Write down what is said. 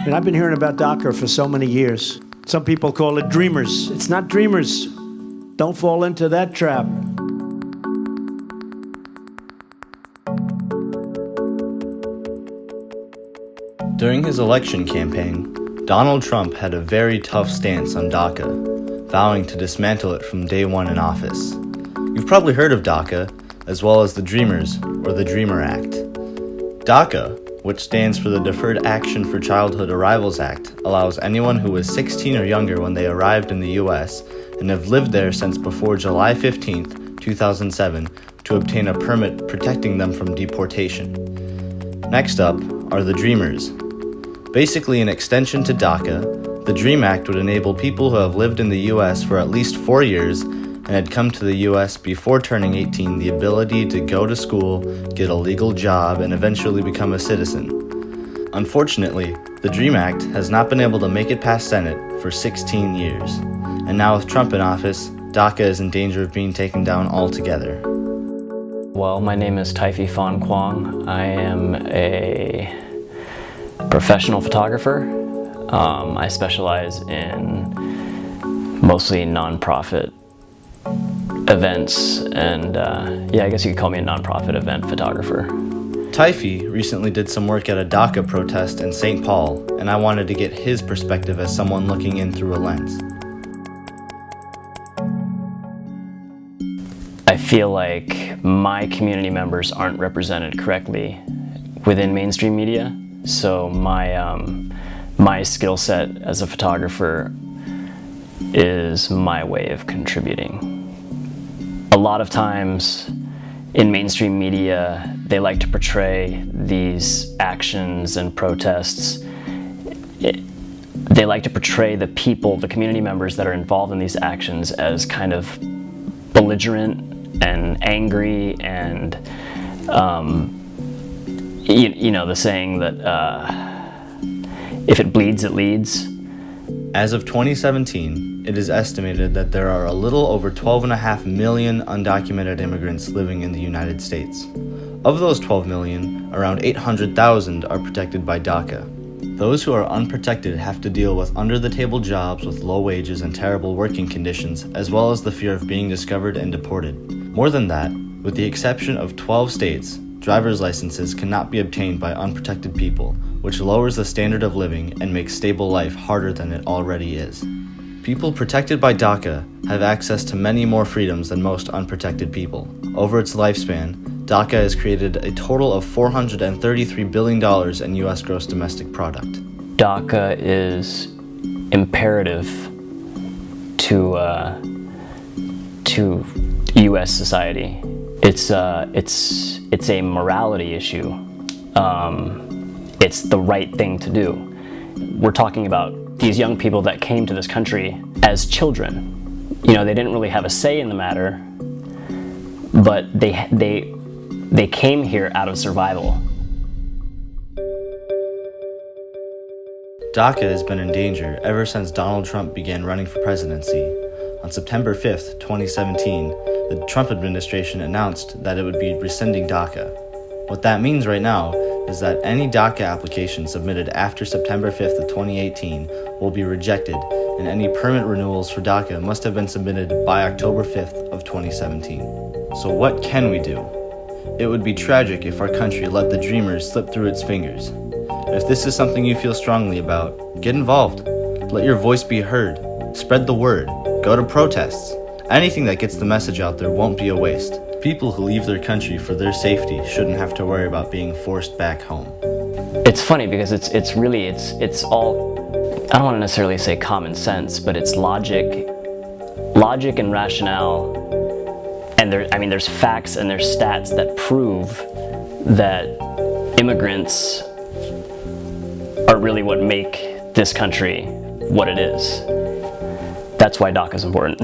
And I've been hearing about DACA for so many years. Some people call it dreamers. It's not dreamers. Don't fall into that trap. During his election campaign, Donald Trump had a very tough stance on DACA, vowing to dismantle it from day one in office. You've probably heard of DACA, as well as the Dreamers, or the Dreamer Act. DACA, which stands for the Deferred Action for Childhood Arrivals Act, allows anyone who was 16 or younger when they arrived in the U.S. and have lived there since before July 15, 2007, to obtain a permit protecting them from deportation. Next up are the Dreamers. Basically an extension to DACA, the DREAM Act would enable people who have lived in the U.S. for at least 4 years and had come to the U.S. before turning 18 the ability to go to school, get a legal job, and eventually become a citizen. Unfortunately, the DREAM Act has not been able to make it past Senate for 16 years, and now with Trump in office, DACA is in danger of being taken down altogether. Well, my name is Taifi Phan Quang. I am a professional photographer. I specialize in mostly nonprofit events, and I guess you could call me a nonprofit event photographer. Taifi recently did some work at a DACA protest in St. Paul, and I wanted to get his perspective as someone looking in through a lens. I feel like my community members aren't represented correctly within mainstream media, so my skill set as a photographer is my way of contributing. A lot of times in mainstream media, they like to portray these actions and protests. They like to portray the people, the community members that are involved in these actions as kind of belligerent and angry, and the saying that if it bleeds, it leads. As of 2017, it is estimated that there are a little over 12.5 million undocumented immigrants living in the United States. Of those 12 million, around 800,000 are protected by DACA. Those who are unprotected have to deal with under-the-table jobs with low wages and terrible working conditions, as well as the fear of being discovered and deported. More than that, with the exception of 12 states, driver's licenses cannot be obtained by unprotected people, which lowers the standard of living and makes stable life harder than it already is. People protected by DACA have access to many more freedoms than most unprotected people. Over its lifespan, DACA has created a total of $433 billion in U.S. gross domestic product. DACA is imperative to U.S. society. It's a morality issue. It's the right thing to do. We're talking about these young people that came to this country as children. They didn't really have a say in the matter, but they came here out of survival. DACA has been in danger ever since Donald Trump began running for presidency. On September 5th, 2017, the Trump administration announced that it would be rescinding DACA. What that means right now is that any DACA application submitted after September 5th of 2018 will be rejected, and any permit renewals for DACA must have been submitted by October 5th of 2017. So what can we do? It would be tragic if our country let the dreamers slip through its fingers. If this is something you feel strongly about, get involved. Let your voice be heard. Spread the word. Go to protests. Anything that gets the message out there won't be a waste. People who leave their country for their safety shouldn't have to worry about being forced back home. It's funny because it's all, I don't want to necessarily say common sense, but it's logic and rationale. And there's facts and there's stats that prove that immigrants are really what make this country what it is. That's why DACA is important.